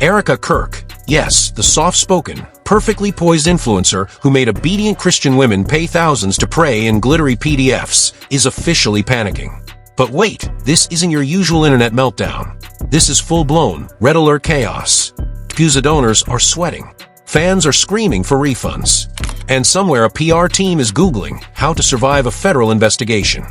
Erica Kirk, yes, the soft-spoken, perfectly poised influencer who made obedient Christian women pay thousands to pray in glittery PDFs, is officially panicking. But wait, this isn't your usual internet meltdown. This is full-blown, red alert chaos. TPUSA donors are sweating. Fans are screaming for refunds. And somewhere a PR team is Googling how to survive a federal investigation.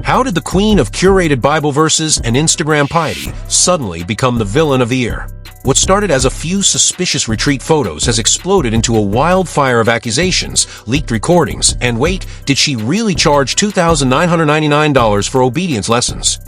How did the queen of curated Bible verses and Instagram piety suddenly become the villain of the year? What started as a few suspicious retreat photos has exploded into a wildfire of accusations, leaked recordings, and wait, did she really charge $2,999 for obedience lessons?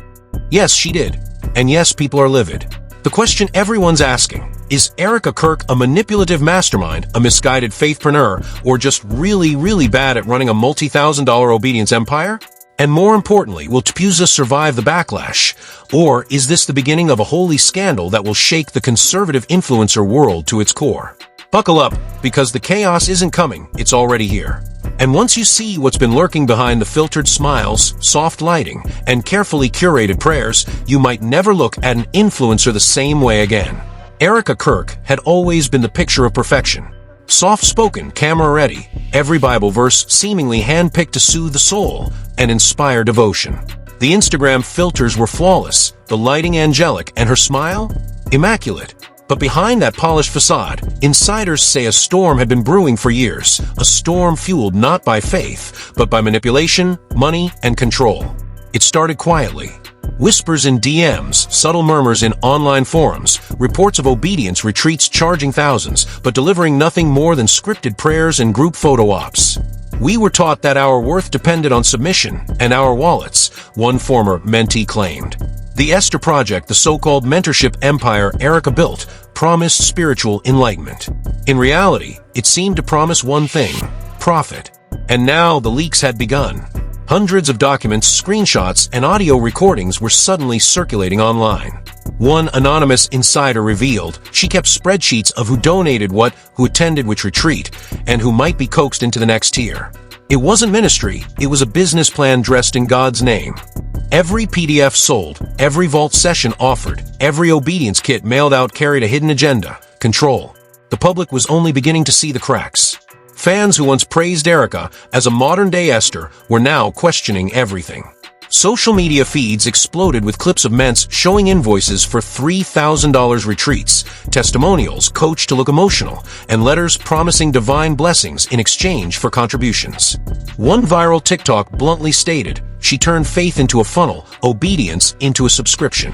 Yes, she did. And yes, people are livid. The question everyone's asking, is Erica Kirk a manipulative mastermind, a misguided faithpreneur, or just really bad at running a multi-thousand-dollar obedience empire? And more importantly, will TPUSA survive the backlash? Or is this the beginning of a holy scandal that will shake the conservative influencer world to its core? Buckle up, because the chaos isn't coming, it's already here. And once you see what's been lurking behind the filtered smiles, soft lighting, and carefully curated prayers, you might never look at an influencer the same way again. Erica Kirk had always been the picture of perfection. Soft-spoken, camera-ready, every Bible verse seemingly hand-picked to soothe the soul and inspire devotion. The Instagram filters were flawless, the lighting angelic, and her smile? Immaculate. But behind that polished facade, insiders say a storm had been brewing for years, a storm fueled not by faith, but by manipulation, money, and control. It started quietly. Whispers in DMs, subtle murmurs in online forums, reports of obedience retreats charging thousands, but delivering nothing more than scripted prayers and group photo ops. We were taught that our worth depended on submission and our wallets, one former mentee claimed. The Esther Project, the so-called mentorship empire Erica built, promised spiritual enlightenment. In reality, it seemed to promise one thing: profit. And now the leaks had begun. Hundreds of documents, screenshots, and audio recordings were suddenly circulating online. One anonymous insider revealed she kept spreadsheets of who donated what, who attended which retreat, and who might be coaxed into the next tier. It wasn't ministry, it was a business plan dressed in God's name. Every PDF sold, every vault session offered, every obedience kit mailed out carried a hidden agenda: control. The public was only beginning to see the cracks. Fans who once praised Erica as a modern-day Esther were now questioning everything. Social media feeds exploded with clips of men's showing invoices for $3,000 retreats, testimonials coached to look emotional, and letters promising divine blessings in exchange for contributions. One viral TikTok bluntly stated, she turned faith into a funnel, obedience into a subscription.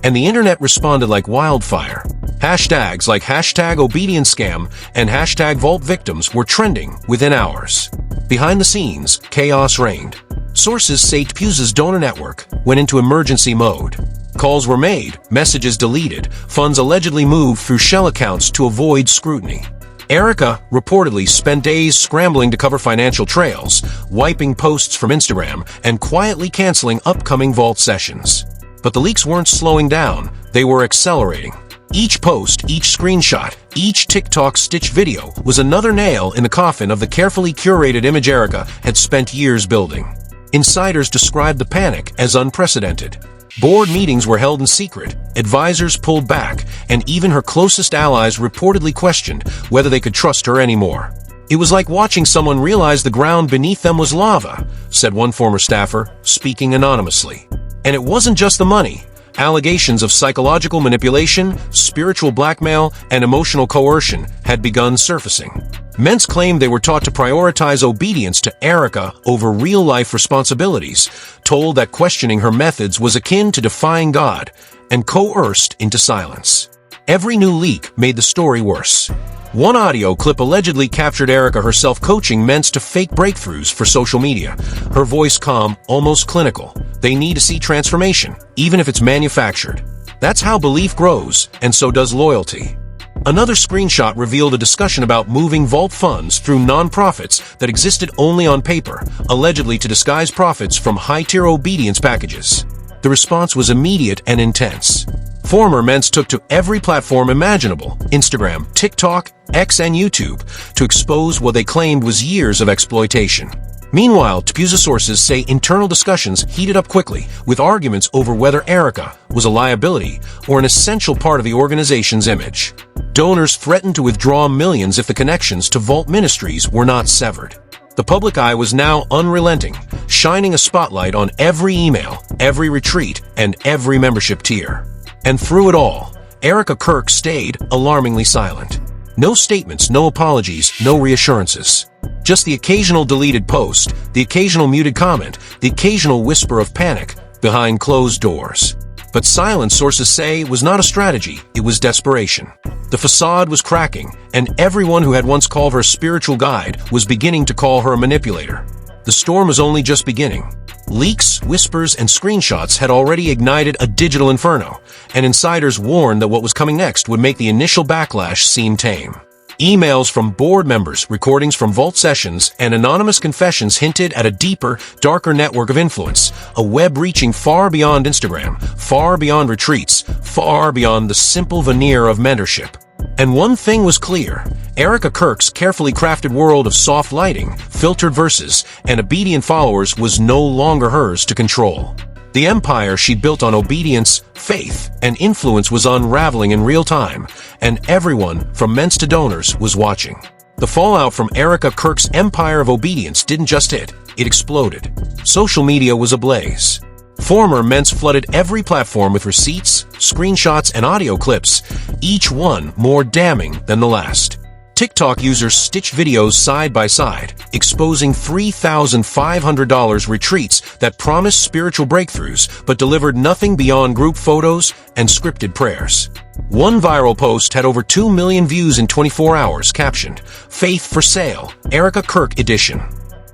And the internet responded like wildfire. Hashtags like #ObedienceScam and #VaultVictims were trending within hours. Behind the scenes, chaos reigned. Sources say TPUSA's donor network went into emergency mode. Calls were made, messages deleted, funds allegedly moved through shell accounts to avoid scrutiny. Erica reportedly spent days scrambling to cover financial trails, wiping posts from Instagram, and quietly canceling upcoming vault sessions. But the leaks weren't slowing down, they were accelerating. Each post, each screenshot, each TikTok-stitched video was another nail in the coffin of the carefully curated image Erica had spent years building. Insiders described the panic as unprecedented. Board meetings were held in secret, advisors pulled back, and even her closest allies reportedly questioned whether they could trust her anymore. It was like watching someone realize the ground beneath them was lava, said one former staffer, speaking anonymously. And it wasn't just the money. Allegations of psychological manipulation, spiritual blackmail, and emotional coercion had begun surfacing. Men's claimed they were taught to prioritize obedience to Erica over real-life responsibilities, told that questioning her methods was akin to defying God, and coerced into silence. Every new leak made the story worse. One audio clip allegedly captured Erica herself coaching men's to fake breakthroughs for social media. Her voice calm, almost clinical. They need to see transformation, even if it's manufactured. That's how belief grows, and so does loyalty. Another screenshot revealed a discussion about moving vault funds through nonprofits that existed only on paper, allegedly to disguise profits from high-tier obedience packages. The response was immediate and intense. Former men's took to every platform imaginable, Instagram, TikTok, X, and YouTube, to expose what they claimed was years of exploitation. Meanwhile, TPUSA sources say internal discussions heated up quickly, with arguments over whether Erica was a liability or an essential part of the organization's image. Donors threatened to withdraw millions if the connections to Vault Ministries were not severed. The public eye was now unrelenting, shining a spotlight on every email, every retreat, and every membership tier. And through it all, Erica Kirk stayed alarmingly silent. No statements, no apologies, no reassurances. Just the occasional deleted post, the occasional muted comment, the occasional whisper of panic behind closed doors. But silence, sources say, was not a strategy, it was desperation. The facade was cracking, and everyone who had once called her a spiritual guide was beginning to call her a manipulator. The storm was only just beginning. Leaks, whispers, and screenshots had already ignited a digital inferno, and insiders warned that what was coming next would make the initial backlash seem tame. Emails from board members, recordings from Vault sessions, and anonymous confessions hinted at a deeper, darker network of influence, a web reaching far beyond Instagram, far beyond retreats, far beyond the simple veneer of mentorship. And one thing was clear: Erica Kirk's carefully crafted world of soft lighting, filtered verses, and obedient followers was no longer hers to control. The empire she'd built on obedience, faith, and influence was unraveling in real time, and everyone, from ments to donors, was watching. The fallout from Erica Kirk's empire of obedience didn't just hit, it exploded. Social media was ablaze. Former ments flooded every platform with receipts, screenshots, and audio clips, each one more damning than the last. TikTok users stitched videos side by side, exposing $3,500 retreats that promised spiritual breakthroughs but delivered nothing beyond group photos and scripted prayers. One viral post had over 2 million views in 24 hours, captioned, "Faith for Sale, Erica Kirk Edition."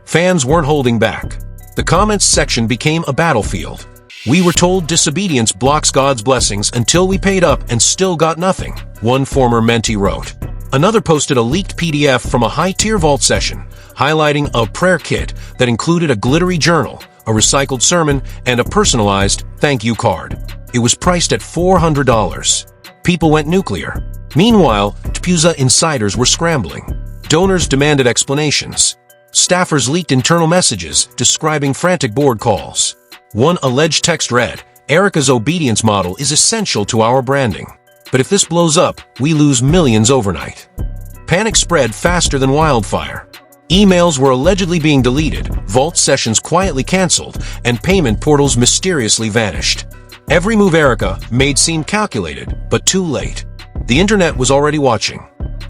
Fans weren't holding back. The comments section became a battlefield. "We were told disobedience blocks God's blessings until we paid up and still got nothing," one former mentee wrote. Another posted a leaked PDF from a high-tier Vault session, highlighting a prayer kit that included a glittery journal, a recycled sermon, and a personalized thank you card. It was priced at $400. People went nuclear. Meanwhile, TPUSA insiders were scrambling. Donors demanded explanations. Staffers leaked internal messages describing frantic board calls. One alleged text read, "Erica's obedience model is essential to our branding. But if this blows up, we lose millions overnight." Panic spread faster than wildfire. Emails were allegedly being deleted, Vault sessions quietly canceled, and payment portals mysteriously vanished. Every move Erica made seemed calculated, but too late. The internet was already watching.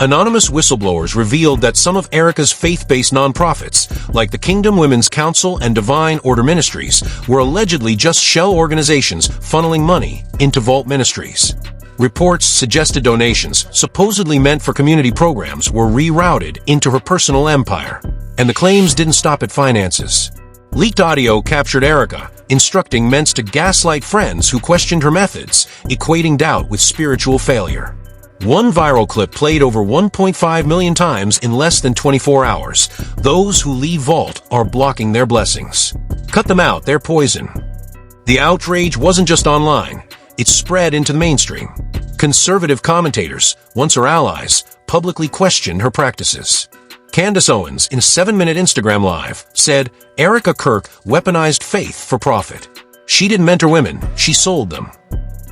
Anonymous whistleblowers revealed that some of Erica's faith-based nonprofits, like the Kingdom Women's Council and Divine Order Ministries, were allegedly just shell organizations funneling money into Vault Ministries. Reports suggested donations, supposedly meant for community programs, were rerouted into her personal empire. And the claims didn't stop at finances. Leaked audio captured Erica, instructing ments to gaslight friends who questioned her methods, equating doubt with spiritual failure. One viral clip played over 1.5 million times in less than 24 hours. "Those who leave Vault are blocking their blessings. Cut them out, they're poison." The outrage wasn't just online. It spread into the mainstream. Conservative commentators, once her allies, publicly questioned her practices. Candace Owens, in a 7-minute Instagram Live, said Erica Kirk weaponized faith for profit. She didn't mentor women, she sold them.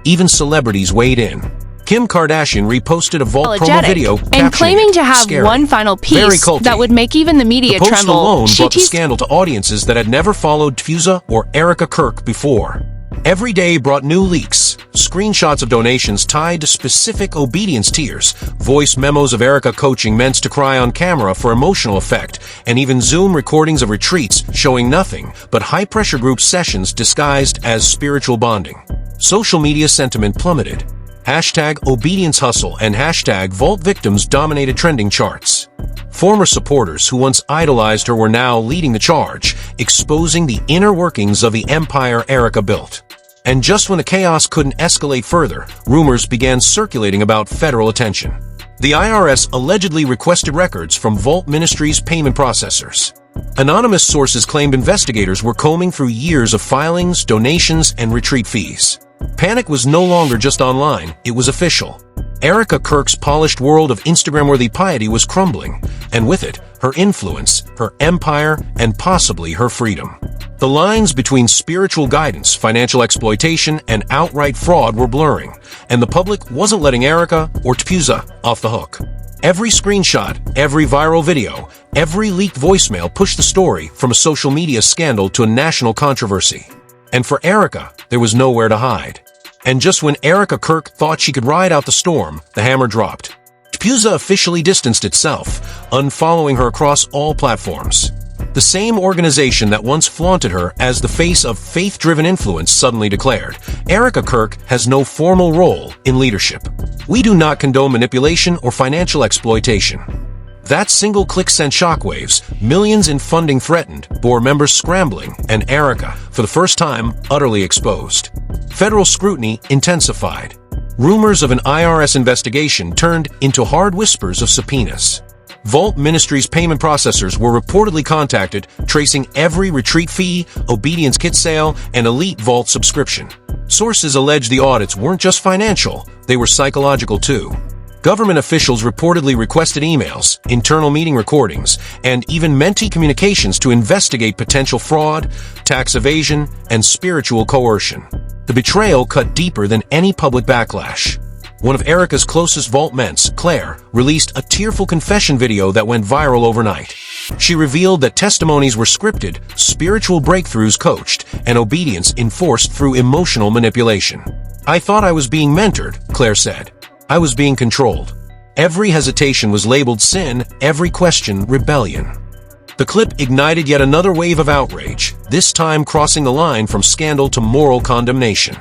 Even celebrities weighed in. Kim Kardashian reposted a Vault promo video and claiming to have scary, one final piece that would make even the media tremble. The post alone brought the scandal to audiences that had never followed TPUSA or Erica Kirk before. Every day brought new leaks, screenshots of donations tied to specific obedience tiers, voice memos of Erica coaching ments to cry on camera for emotional effect, and even Zoom recordings of retreats showing nothing but high-pressure group sessions disguised as spiritual bonding. Social media sentiment plummeted. Hashtag obedience hustle and hashtag Vault victims dominated trending charts. Former supporters who once idolized her were now leading the charge, exposing the inner workings of the empire Erica built. And just when the chaos couldn't escalate further, rumors began circulating about federal attention. The IRS allegedly requested records from Vault Ministries' payment processors. Anonymous sources claimed investigators were combing through years of filings, donations, and retreat fees. Panic was no longer just online, it was official. Erica Kirk's polished world of Instagram-worthy piety was crumbling, and with it, her influence, her empire, and possibly her freedom. The lines between spiritual guidance, financial exploitation, and outright fraud were blurring, and the public wasn't letting Erica or TPUSA off the hook. Every screenshot, every viral video, every leaked voicemail pushed the story from a social media scandal to a national controversy. And for Erica, there was nowhere to hide. And just when Erica Kirk thought she could ride out the storm, the hammer dropped. TPUSA officially distanced itself, unfollowing her across all platforms. The same organization that once flaunted her as the face of faith-driven influence suddenly declared, Erica Kirk has no formal role in leadership. We do not condone manipulation or financial exploitation. That single click sent shockwaves, millions in funding threatened, bore members scrambling, and Erica, for the first time, utterly exposed. Federal scrutiny intensified. Rumors of an IRS investigation turned into hard whispers of subpoenas. Vault Ministries payment processors were reportedly contacted, tracing every retreat fee, obedience kit sale, and elite Vault subscription. Sources allege the audits weren't just financial, they were psychological too. Government officials reportedly requested emails, internal meeting recordings, and even mentee communications to investigate potential fraud, tax evasion, and spiritual coercion. The betrayal cut deeper than any public backlash. One of Erica's closest Vault ments, Claire, released a tearful confession video that went viral overnight. She revealed that testimonies were scripted, spiritual breakthroughs coached, and obedience enforced through emotional manipulation. "I thought I was being mentored," Claire said. "I was being controlled. Every hesitation was labeled sin, every question rebellion." The clip ignited yet another wave of outrage, this time crossing the line from scandal to moral condemnation.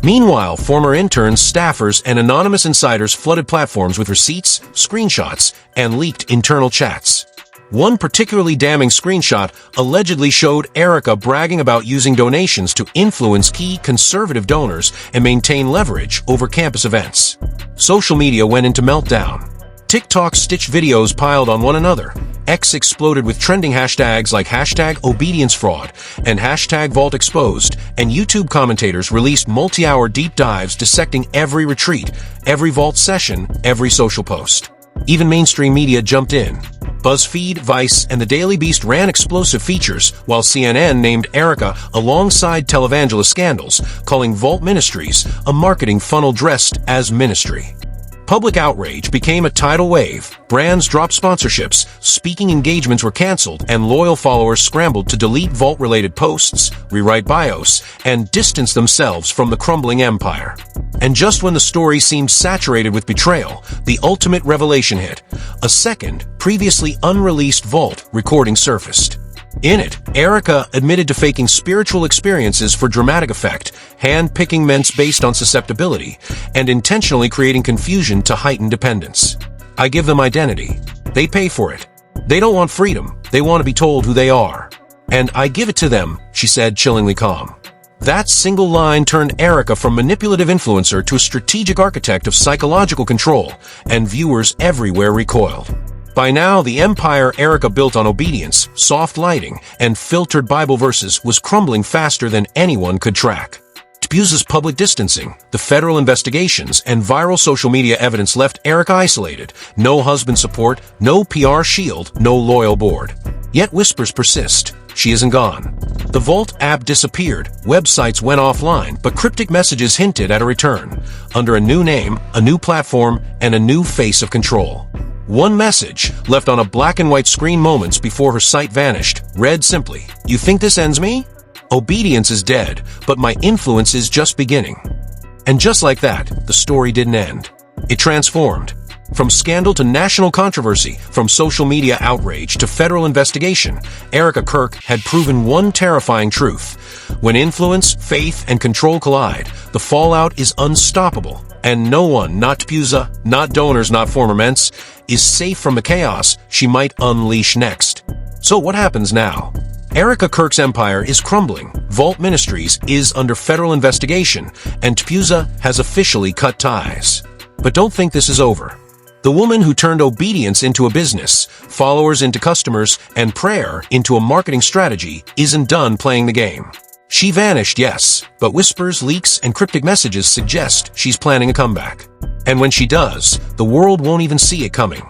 Meanwhile, former interns, staffers, and anonymous insiders flooded platforms with receipts, screenshots, and leaked internal chats. One particularly damning screenshot allegedly showed Erica bragging about using donations to influence key conservative donors and maintain leverage over campus events. Social media went into meltdown. TikTok stitched videos piled on one another. X exploded with trending hashtags like #ObedienceFraud and #VaultExposed, and YouTube commentators released multi-hour deep dives dissecting every retreat, every Vault session, every social post. Even mainstream media jumped in. BuzzFeed, Vice, and the Daily Beast ran explosive features, while CNN named Erica alongside televangelist scandals, calling Vault Ministries a marketing funnel dressed as ministry. Public outrage became a tidal wave. Brands dropped sponsorships, speaking engagements were canceled, and loyal followers scrambled to delete Vault-related posts, rewrite bios, and distance themselves from the crumbling empire. And just when the story seemed saturated with betrayal, the ultimate revelation hit. A second, previously unreleased Vault recording surfaced. In it, Erica admitted to faking spiritual experiences for dramatic effect, hand-picking ments based on susceptibility, and intentionally creating confusion to heighten dependence. "I give them identity. They pay for it. They don't want freedom. They want to be told who they are. And I give it to them," she said, chillingly calm. That single line turned Erica from manipulative influencer to a strategic architect of psychological control, and viewers everywhere recoiled. By now, the empire Erica built on obedience, soft lighting, and filtered Bible verses was crumbling faster than anyone could track. TPUSA's public distancing, the federal investigations, and viral social media evidence left Erica isolated. No husband support, no PR shield, no loyal board. Yet whispers persist. She isn't gone. The Vault app disappeared, websites went offline, but cryptic messages hinted at a return, under a new name, a new platform, and a new face of control. One message, left on a black and white screen moments before her site vanished, read simply, "You think this ends me? Obedience is dead, but my influence is just beginning." And just like that, the story didn't end. It transformed. From scandal to national controversy, from social media outrage to federal investigation, Erica Kirk had proven one terrifying truth. When influence, faith, and control collide, the fallout is unstoppable. And no one, not TPUSA, not donors, not former ments, is safe from the chaos she might unleash next. So what happens now? Erica Kirk's empire is crumbling, Vault Ministries is under federal investigation, and TPUSA has officially cut ties. But don't think this is over. The woman who turned obedience into a business, followers into customers, and prayer into a marketing strategy isn't done playing the game. She vanished, yes, but whispers, leaks, and cryptic messages suggest she's planning a comeback. And when she does, the world won't even see it coming.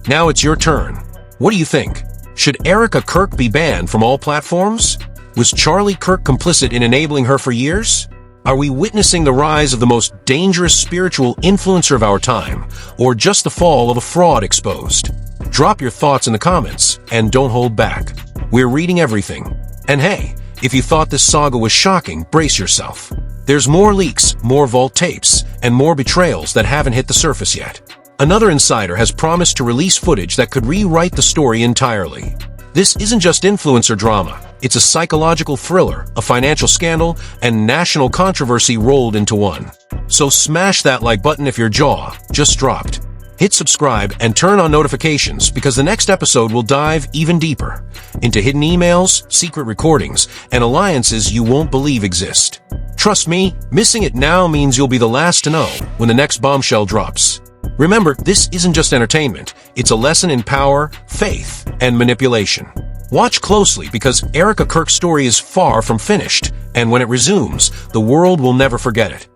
Now it's your turn. What do you think? Should Erica Kirk be banned from all platforms? Was Charlie Kirk complicit in enabling her for years? Are we witnessing the rise of the most dangerous spiritual influencer of our time, or just the fall of a fraud exposed? Drop your thoughts in the comments, and don't hold back. We're reading everything. And hey, if you thought this saga was shocking, brace yourself. There's more leaks, more vault tapes, and more betrayals that haven't hit the surface yet. Another insider has promised to release footage that could rewrite the story entirely. This isn't just influencer drama. It's a psychological thriller, a financial scandal, and national controversy rolled into one. So smash that like button if your jaw just dropped. Hit subscribe and turn on notifications because the next episode will dive even deeper into hidden emails, secret recordings, and alliances you won't believe exist. Trust me, missing it now means you'll be the last to know when the next bombshell drops. Remember, this isn't just entertainment. It's a lesson in power, faith, and manipulation. Watch closely because Erica Kirk's story is far from finished, and when it resumes, the world will never forget it.